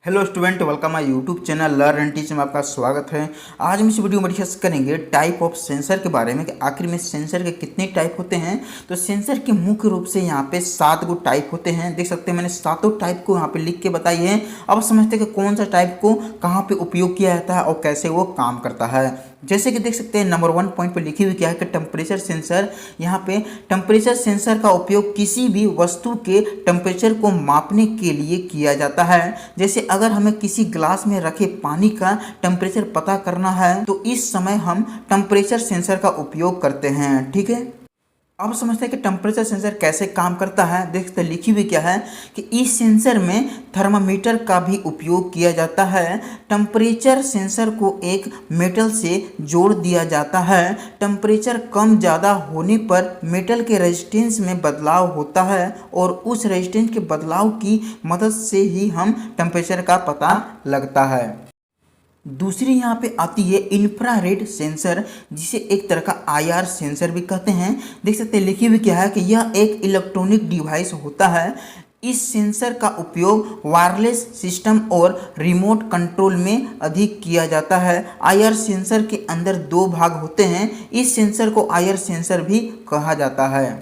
Hello student, welcome my YouTube channel learn and teach में आपका स्वागत है। आज हम इस वीडियो में डिस्कस करेंगे टाइप ऑफ सेंसर के बारे में कि आखिर में सेंसर के कितने टाइप होते हैं। तो सेंसर के मुख्य रूप से यहाँ पे 7 गो टाइप होते हैं। देख सकते हैं मैंने सातों टाइप को यहाँ पे लिख के बताई है। अब समझते हैं कि कौन सा टाइप को कहाँ पे उपयोग किया जाता है और कैसे वो काम करता है। जैसे कि देख सकते हैं नंबर 1 पॉइंट पर लिखी हुई क्या है कि टेम्परेचर सेंसर। यहाँ पे टेम्परेचर सेंसर का उपयोग किसी भी वस्तु के टेम्परेचर को मापने के लिए किया जाता है। जैसे अगर हमें किसी ग्लास में रखे पानी का टेम्परेचर पता करना है तो इस समय हम टेम्परेचर सेंसर का उपयोग करते हैं। ठीक है, अब समझते हैं कि टेम्परेचर सेंसर कैसे काम करता है। देखते लिखी हुई क्या है कि इस सेंसर में थर्मामीटर का भी उपयोग किया जाता है। टेम्परेचर सेंसर को एक मेटल से जोड़ दिया जाता है। टेम्परेचर कम ज़्यादा होने पर मेटल के रेजिस्टेंस में बदलाव होता है और उस रेजिस्टेंस के बदलाव की मदद से ही हम टेम्परेचर का पता लगता है। दूसरी यहाँ पे आती है इंफ्रारेड सेंसर, जिसे एक तरह का आईआर सेंसर भी कहते हैं। देख सकते हैं लिखी हुई क्या है कि यह एक इलेक्ट्रॉनिक डिवाइस होता है। इस सेंसर का उपयोग वायरलेस सिस्टम और रिमोट कंट्रोल में अधिक किया जाता है। आईआर सेंसर के अंदर 2 भाग होते हैं। इस सेंसर को आईआर सेंसर भी कहा जाता है।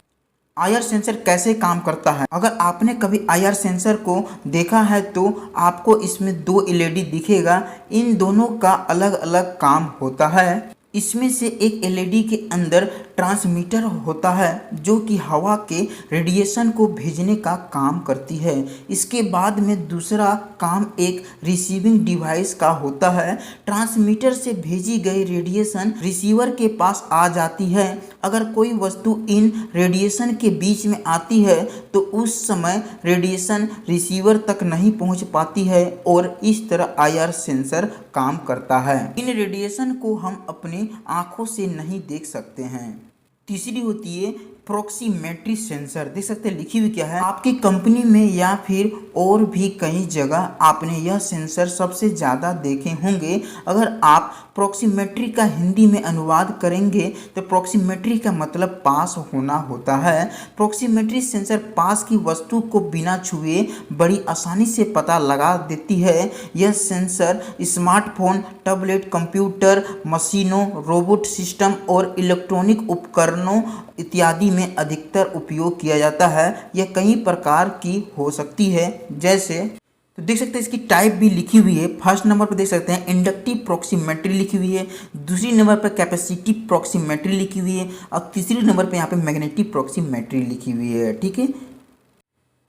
आईआर सेंसर कैसे काम करता है? अगर आपने कभी आईआर सेंसर को देखा है तो आपको इसमें 2 एलईडी दिखेगा। इन दोनों का अलग अलग काम होता है। इसमें से एक एलईडी के अंदर ट्रांसमीटर होता है जो कि हवा के रेडिएशन को भेजने का काम करती है। इसके बाद में दूसरा काम एक रिसीविंग डिवाइस का होता है। ट्रांसमीटर से भेजी गई रेडिएशन रिसीवर के पास आ जाती है। अगर कोई वस्तु इन रेडिएशन के बीच में आती है तो उस समय रेडिएशन रिसीवर तक नहीं पहुंच पाती है और इस तरह आईआर सेंसर काम करता है। इन रेडिएशन को हम अपनी आंखों से नहीं देख सकते हैं। तीसरी होती है प्रॉक्सिमेट्री सेंसर। देख सकते हैं लिखी हुई क्या है, आपकी कंपनी में या फिर और भी कई जगह आपने यह सेंसर सबसे ज़्यादा देखे होंगे। अगर आप प्रॉक्सिमेट्री का हिंदी में अनुवाद करेंगे तो प्रॉक्सिमेट्री का मतलब पास होना होता है। प्रॉक्सिमेट्री सेंसर पास की वस्तु को बिना छुए बड़ी आसानी से पता लगा देती है। यह सेंसर स्मार्टफोन, टैबलेट, कंप्यूटर, मशीनों, रोबोट सिस्टम और इलेक्ट्रॉनिक उपकरणों इत्यादि में अधिकतर उपयोग किया जाता है। यह कई प्रकार की हो सकती है। जैसे तो देख सकते हैं इसकी टाइप भी लिखी हुई है। फर्स्ट नंबर पर देख सकते हैं इंडक्टिव प्रॉक्सिमेट्री लिखी हुई है। दूसरी नंबर पर कैपेसिटिव प्रॉक्सिमेट्री लिखी हुई है और तीसरी नंबर पर यहाँ पे मैग्नेटिक प्रॉक्सिमेट्री लिखी हुई है। ठीक है,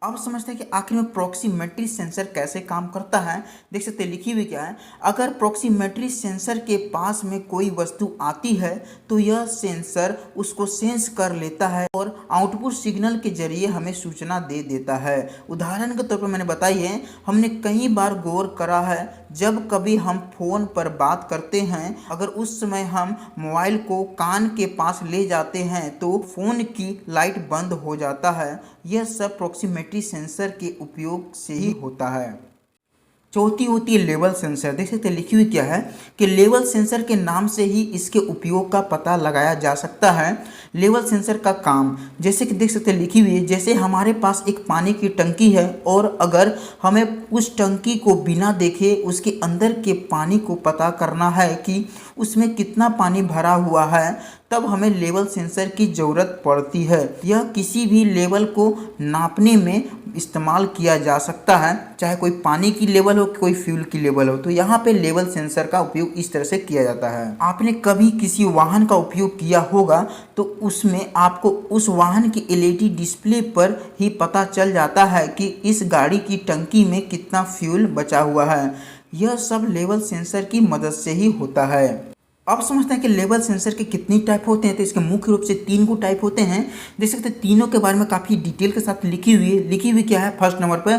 अब समझते हैं कि आखिर में प्रॉक्सिमेट्री सेंसर कैसे काम करता है। देख सकते हैं लिखी हुई क्या है, अगर प्रॉक्सिमेट्री सेंसर के पास में कोई वस्तु आती है तो यह सेंसर उसको सेंस कर लेता है और आउटपुट सिग्नल के जरिए हमें सूचना दे देता है। उदाहरण के तौर पर मैंने बताई है, हमने कई बार गौर करा है जब कभी हम फ़ोन पर बात करते हैं, अगर उस समय हम मोबाइल को कान के पास ले जाते हैं तो फ़ोन की लाइट बंद हो जाता है। यह सब प्रॉक्सिमेट्री सेंसर के उपयोग से ही होता है। चौथी होती है लेवल सेंसर। देख सकते हैं लिखी हुई क्या है कि लेवल सेंसर के नाम से ही इसके उपयोग का पता लगाया जा सकता है। लेवल सेंसर का काम जैसे कि देख सकते हैं लिखी हुई है, जैसे हमारे पास एक पानी की टंकी है और अगर हमें उस टंकी को बिना देखे उसके अंदर के पानी को पता करना है कि उसमें कितना पानी भरा हुआ है, तब हमें लेवल सेंसर की ज़रूरत पड़ती है। यह किसी भी लेवल को नापने में इस्तेमाल किया जा सकता है, चाहे कोई पानी की लेवल हो कोई फ्यूल की लेवल हो। तो यहाँ पे लेवल सेंसर का उपयोग इस तरह से किया जाता है। आपने कभी किसी वाहन का उपयोग किया होगा तो उसमें आपको उस वाहन की एलईडी डिस्प्ले पर ही पता चल जाता है कि इस गाड़ी की टंकी में कितना फ्यूल बचा हुआ है। यह सब लेवल सेंसर की मदद से ही होता है। अब समझते हैं कि लेवल सेंसर के कितनी टाइप होते हैं। तो इसके मुख्य रूप से 3 को टाइप होते हैं। देख सकते हैं तीनों के बारे में काफ़ी डिटेल के साथ लिखी हुई है। लिखी हुई क्या है, फर्स्ट नंबर पर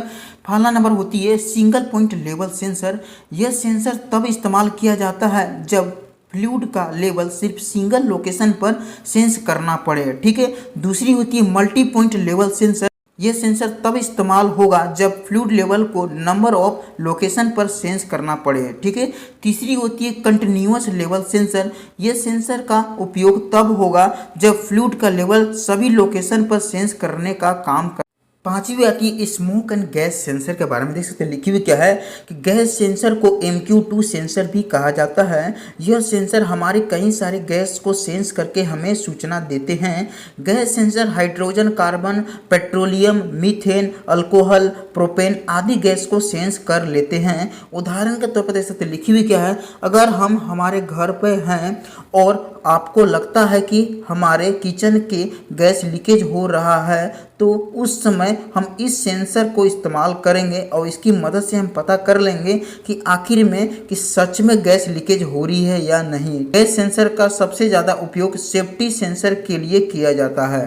पहला नंबर होती है सिंगल पॉइंट लेवल सेंसर। यह सेंसर तब इस्तेमाल किया जाता है जब फ्लूइड का लेवल सिर्फ सिंगल लोकेशन पर सेंस करना पड़े। ठीक है, दूसरी होती है मल्टी पॉइंट लेवल सेंसर। यह सेंसर तब इस्तेमाल होगा जब फ्लूइड लेवल को नंबर ऑफ लोकेशन पर सेंस करना पड़े। ठीक है, तीसरी होती है कंटिन्यूअस लेवल सेंसर। यह सेंसर का उपयोग तब होगा जब फ्लूइड का लेवल सभी लोकेशन पर सेंस करने का काम कर पांचवी आती है स्मोक एंड गैस सेंसर के बारे में। देख सकते हैं लिखी हुई क्या है कि गैस सेंसर को MQ2 सेंसर भी कहा जाता है। यह सेंसर हमारे कई सारे गैस को सेंस करके हमें सूचना देते हैं। Gas sensor hydrogen, carbon, petroleum, methane, alcohol, propane आदि गैस को सेंस कर लेते हैं। उदाहरण के तौर पर देख सकते हैं लिखी हुई क्या है, अगर हम हमारे घर पे हैं और आपको लगता है कि हमारे किचन के गैस लीकेज हो रहा है, तो उस समय हम इस सेंसर को इस्तेमाल करेंगे और इसकी मदद से हम पता कर लेंगे कि आखिर में कि सच में गैस लीकेज हो रही है या नहीं। गैस सेंसर का सबसे ज़्यादा उपयोग सेफ्टी सेंसर के लिए किया जाता है।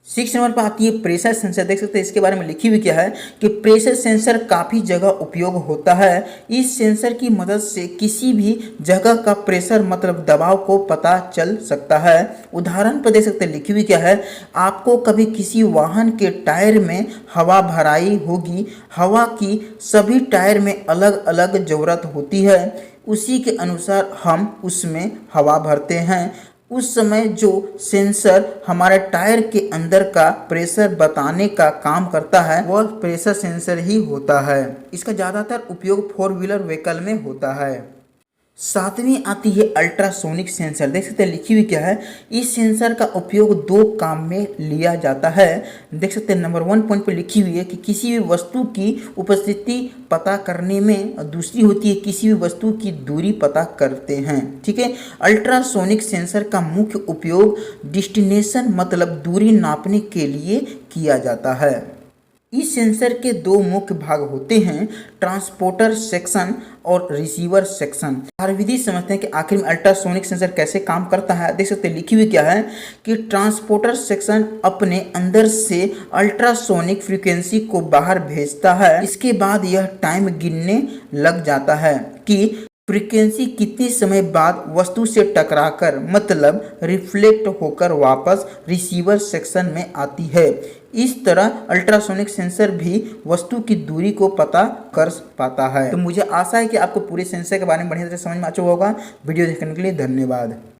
6 नंबर पर आती है प्रेशर सेंसर। देख सकते हैं इसके बारे में लिखी हुई क्या है कि प्रेशर सेंसर काफ़ी जगह उपयोग होता है। इस सेंसर की मदद से किसी भी जगह का प्रेशर मतलब दबाव को पता चल सकता है। उदाहरण पर देख सकते हैं लिखी हुई क्या है, आपको कभी किसी वाहन के टायर में हवा भराई होगी। हवा की सभी टायर में अलग अलग ज़रूरत होती है, उसी के अनुसार हम उसमें हवा भरते हैं। उस समय जो सेंसर हमारे टायर के अंदर का प्रेशर बताने का काम करता है वह प्रेशर सेंसर ही होता है। इसका ज़्यादातर उपयोग 4 व्हीलर व्हीकल में होता है। 7वीं आती है अल्ट्रासोनिक सेंसर। देख सकते हैं लिखी हुई क्या है, इस सेंसर का उपयोग 2 काम में लिया जाता है। देख सकते हैं नंबर 1 पॉइंट पर लिखी हुई है कि किसी भी वस्तु की उपस्थिति पता करने में, और दूसरी होती है किसी भी वस्तु की दूरी पता करते हैं। ठीक है, अल्ट्रासोनिक सेंसर का मुख्य उपयोग डेस्टिनेशन मतलब दूरी नापने के लिए किया जाता है। इस सेंसर के 2 मुख्य भाग होते हैं, ट्रांसपोर्टर सेक्शन और रिसीवर सेक्शन। विधि समझते हैं कि आखिर में अल्ट्रासोनिक सेंसर कैसे काम करता है। देख सकते हैं लिखी हुई क्या है कि ट्रांसपोर्टर सेक्शन अपने अंदर से अल्ट्रासोनिक फ्रीक्वेंसी को बाहर भेजता है। इसके बाद यह टाइम गिनने लग जाता है कि फ्रीक्वेंसी कितने समय बाद वस्तु से टकराकर मतलब रिफ्लेक्ट होकर वापस रिसीवर सेक्शन में आती है। इस तरह अल्ट्रासोनिक सेंसर भी वस्तु की दूरी को पता कर पाता है। तो मुझे आशा है कि आपको पूरे सेंसर के बारे में बढ़िया तरह समझ में आ चुका होगा। वीडियो देखने के लिए धन्यवाद।